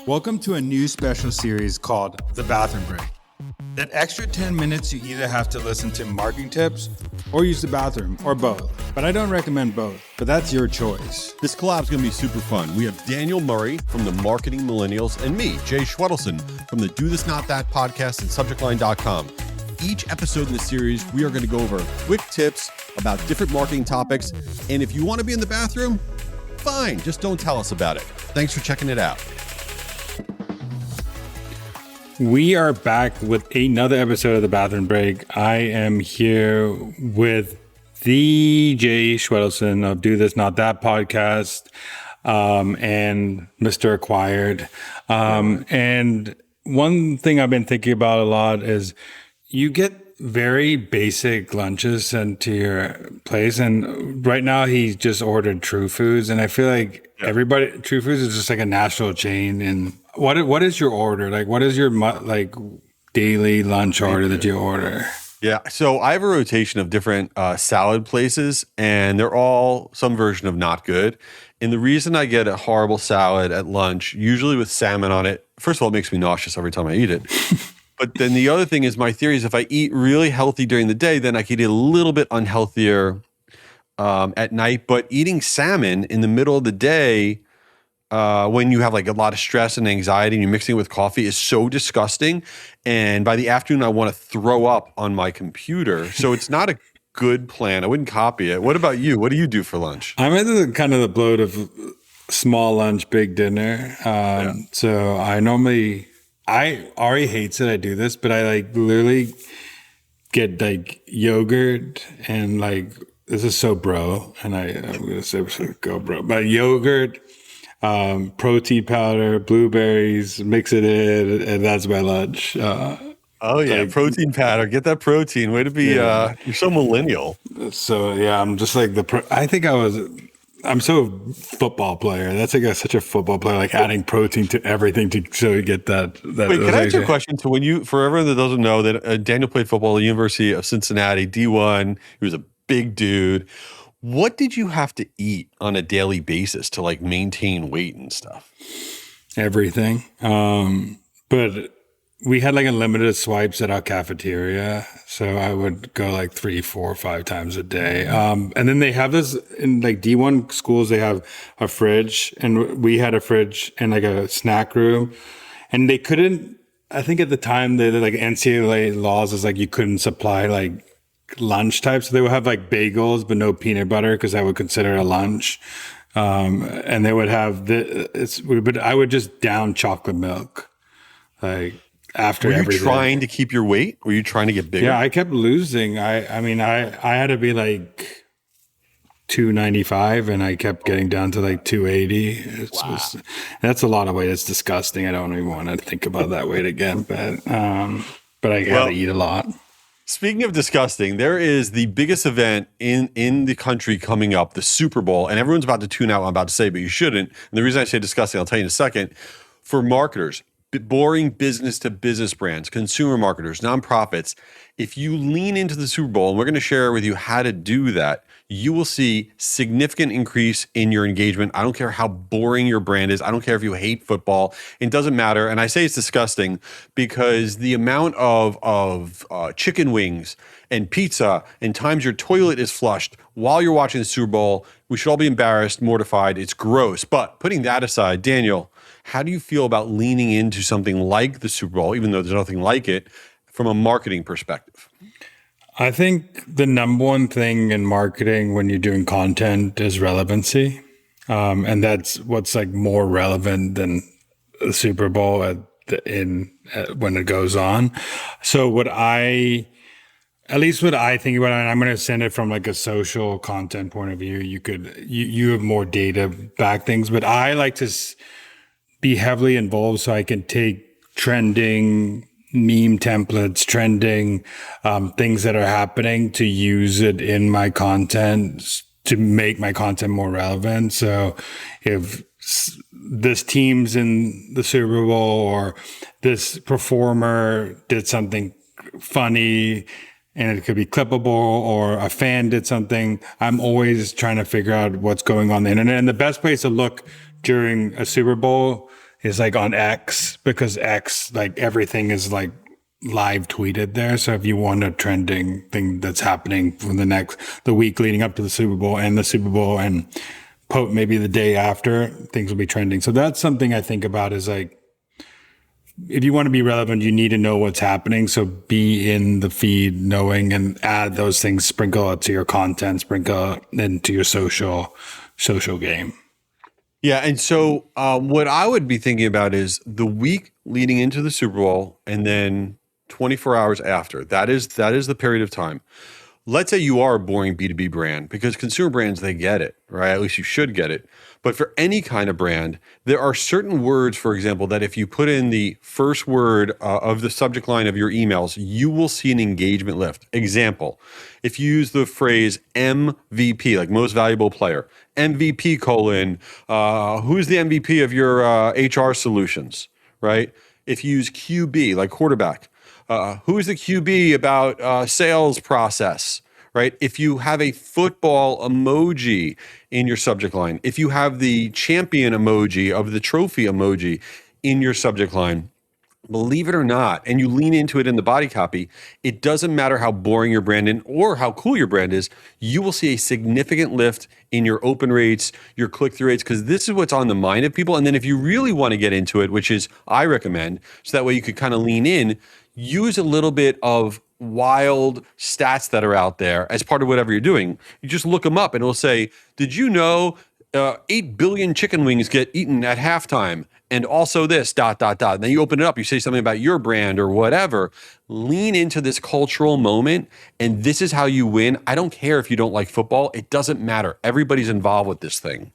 Welcome to a new special series called The Bathroom Break. That extra 10 minutes you either have to listen to marketing tips or use the bathroom or both. But I don't recommend both, but that's your choice. This collab is going to be super fun. We have Daniel Murray from the Marketing Millennials and me, Jay Schwedelson from the Do This Not That podcast and subjectline.com. Each episode in the series, we are going to go over quick tips about different marketing topics. And if you want to be in the bathroom, fine, just don't tell us about it. Thanks for checking it out. We are back with another episode of The Bathroom Break. I am here with the Jay Schwedelson of Do This Not That podcast and Mr. Acquired. And one thing I've been thinking about a lot is you get very basic lunches sent to your place. And right now he just ordered True Foods. And I feel like everybody, True Foods is just like a national chain. And what is your order? Like, what is your daily lunch order that you order? Yeah, so I have a rotation of different salad places, and they're all some version of not good. And the reason I get a horrible salad at lunch, usually with salmon on it, first of all, it makes me nauseous every time I eat it. But then the other thing is, my theory is if I eat really healthy during the day, then I could eat a little bit unhealthier at night. But eating salmon in the middle of the day, when you have like a lot of stress and anxiety and you're mixing it with coffee, is so disgusting. And by the afternoon, I want to throw up on my computer. So it's not a good plan. I wouldn't copy it. What about you? What do you do for lunch? I'm at the kind of the bloat of small lunch, big dinner. So Ari hates it. I do this, but I like literally get like yogurt and like, this is so bro. And I'm going to say go bro, but yogurt, protein powder, blueberries, mix it in, and that's my lunch. Protein powder. Get that protein. Way to be, you're so millennial. So yeah, I'm just like I'm so football player. That's like such a football player, like adding protein to everything so you get that. Wait, can I ask you a question? So for everyone that doesn't know, that Daniel played football at the University of Cincinnati, D1. He was a big dude. What did you have to eat on a daily basis to like maintain weight and stuff? Everything. But we had like unlimited swipes at our cafeteria. So I would go like 3, 4, 5 times a day. And then they have this in like D1 schools, they have a fridge, and we had a fridge and like a snack room. And they couldn't, I think at the time, the like NCAA laws is like you couldn't supply like lunch types. So they would have like bagels, but no peanut butter because I would consider it a lunch. And they would have but I would just down chocolate milk. Like after everything. Were you trying to keep your weight? Were you trying to get bigger? Yeah, I kept losing. I had to be like 295 and I kept getting down to like 280. That's a lot of weight. It's disgusting. I don't even want to think about that weight again, but I gotta eat a lot. Speaking of disgusting, there is the biggest event in the country coming up, the Super Bowl, and everyone's about to tune out what I'm about to say, but you shouldn't. And the reason I say disgusting, I'll tell you in a second. For marketers, boring business-to-business brands, consumer marketers, nonprofits, if you lean into the Super Bowl, and we're going to share with you how to do that, you will see significant increase in your engagement. I don't care how boring your brand is. I don't care if you hate football. It doesn't matter. And I say it's disgusting because the amount of chicken wings and pizza and times your toilet is flushed while you're watching the Super Bowl, we should all be embarrassed, mortified. It's gross. But putting that aside, Daniel, how do you feel about leaning into something like the Super Bowl, even though there's nothing like it, from a marketing perspective? I think the number one thing in marketing when you're doing content is relevancy. And that's what's like more relevant than the Super Bowl when it goes on. So what I think about it, and I'm going to send it from like a social content point of view. You have more data back things, but I like to be heavily involved so I can take trending meme templates, trending things that are happening to use it in my content to make my content more relevant. So if this team's in the Super Bowl or this performer did something funny and it could be clippable, or a fan did something, I'm always trying to figure out what's going on the internet. And the best place to look during a Super Bowl is like on X, because X, like everything is like live tweeted there. So if you want a trending thing that's happening for the week leading up to the Super Bowl and the Super Bowl and maybe the day after, things will be trending. So that's something I think about, is like, if you want to be relevant, you need to know what's happening. So be in the feed, knowing, and add those things, sprinkle it to your content, sprinkle into your social game. Yeah, and so what I would be thinking about is the week leading into the Super Bowl, and then 24 hours after. That is the period of time. Let's say you are a boring B2B brand, because consumer brands, they get it, right? At least you should get it. But for any kind of brand, there are certain words, for example, that if you put in the first word of the subject line of your emails, you will see an engagement lift. Example, if you use the phrase MVP, like most valuable player, MVP colon, who's the MVP of your HR solutions, right? If you use QB, like quarterback, who is the QB about sales process, right? If you have a football emoji in your subject line, if you have the champion emoji of the trophy emoji in your subject line, believe it or not, and you lean into it in the body copy, it doesn't matter how boring your brand is or how cool your brand is, you will see a significant lift in your open rates, your click-through rates, because this is what's on the mind of people. And then if you really want to get into it, which is I recommend, so that way you could kind of lean in, use a little bit of wild stats that are out there as part of whatever you're doing. You just look them up and it'll say, did you know 8 billion chicken wings get eaten at halftime? And also this, ... And then you open it up, you say something about your brand or whatever. Lean into this cultural moment, and this is how you win. I don't care if you don't like football. It doesn't matter. Everybody's involved with this thing.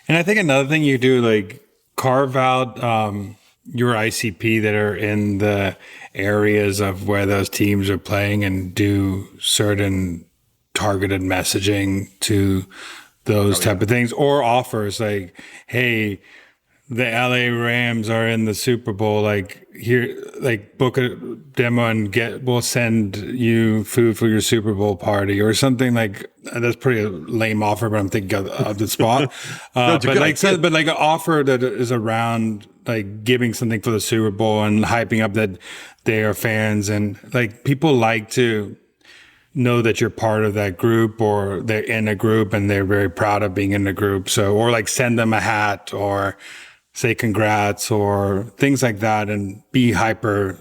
And I think another thing you do, like, carve out your ICP that are in the areas of where those teams are playing, and do certain targeted messaging to those type of things, or offers like, hey, the LA Rams are in the Super Bowl, like, here, like, book a demo and we'll send you food for your Super Bowl party, or something like that's pretty lame offer, but I'm thinking of the spot. But like an offer that is around like giving something for the Super Bowl and hyping up that they are fans, and like people like to know that you're part of that group, or they're in a group and they're very proud of being in the group. So, or like send them a hat, or say congrats, or things like that, and be hyper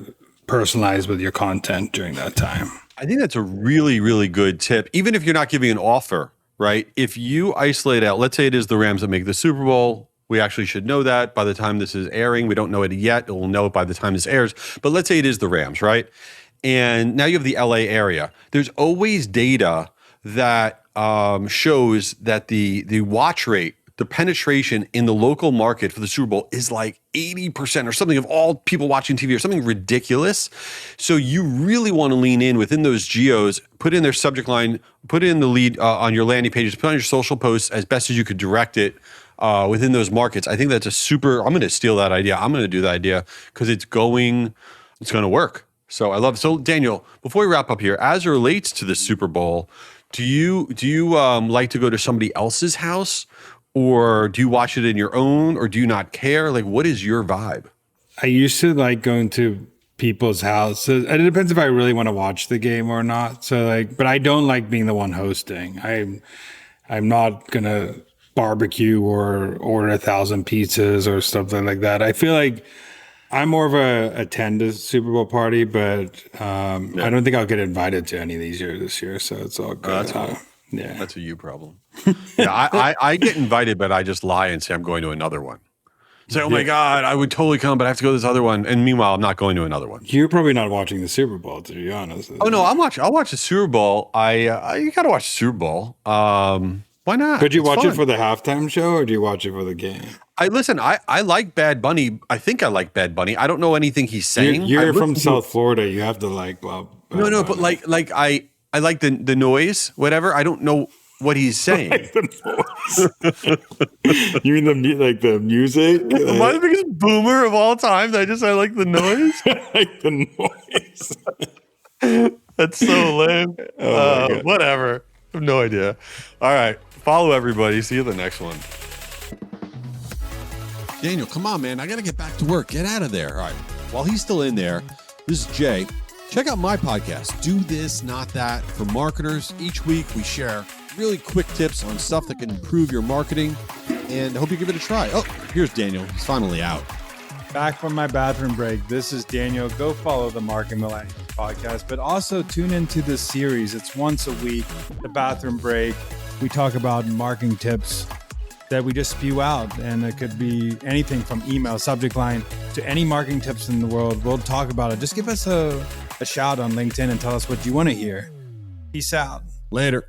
personalized with your content during that time. I think that's a really, really good tip. Even if you're not giving an offer, right? If you isolate out, let's say it is the Rams that make the Super Bowl. We actually should know that by the time this is airing. We don't know it yet. We'll know it by the time this airs. But let's say it is the Rams, right? And now you have the LA area. There's always data that shows that the watch rate, the penetration in the local market for the Super Bowl is like 80% or something of all people watching TV, or something ridiculous. So you really want to lean in within those geos, put in their subject line, put in the lead on your landing pages, put on your social posts as best as you could direct it within those markets. I think that's I'm going to steal that idea. I'm going to do that idea because it's going to work. So I love it. So Daniel, before we wrap up here, as it relates to the Super Bowl, do you like to go to somebody else's house? Or do you watch it in your own, or do you not care? Like, what is your vibe? I used to like going to people's houses. It depends if I really want to watch the game or not. So like, but I don't like being the one hosting. I'm not gonna barbecue or order 1,000 pizzas or something like that. I feel like I'm more of a attend a Super Bowl party, but I don't think I'll get invited to any of these this year. So it's all good. That's cool. Yeah, that's a you problem. Yeah, I get invited, but I just lie and say I'm going to another one. Say, oh my God, I would totally come, but I have to go to this other one. And meanwhile, I'm not going to another one. You're probably not watching the Super Bowl, to be honest. Oh no, I'll watch the Super Bowl. You got to watch the Super Bowl. Why not? Could you watch it for the halftime show, or do you watch it for the game? I like Bad Bunny. I think I like Bad Bunny. I don't know anything he's saying. You're from South Florida. You have to like. No, but like I like the noise, whatever. I don't know what he's saying. Like the noise. You mean the music? Am I the biggest boomer of all time? I like the noise. Like the noise. That's so lame. Whatever. I have no idea. All right. Follow everybody. See you the next one. Daniel, come on, man. I got to get back to work. Get out of there. All right. While he's still in there, this is Jay. Check out my podcast, Do This, Not That, for marketers. Each week we share really quick tips on stuff that can improve your marketing, and I hope you give it a try. Oh, here's Daniel. He's finally out. Back from my bathroom break. This is Daniel. Go follow the Marketing Millennials podcast, but also tune into this series. It's once a week, the bathroom break. We talk about marketing tips that we just spew out, and it could be anything from email, subject line, to any marketing tips in the world. We'll talk about it. Just give us a shout on LinkedIn and tell us what you want to hear. Peace out. Later.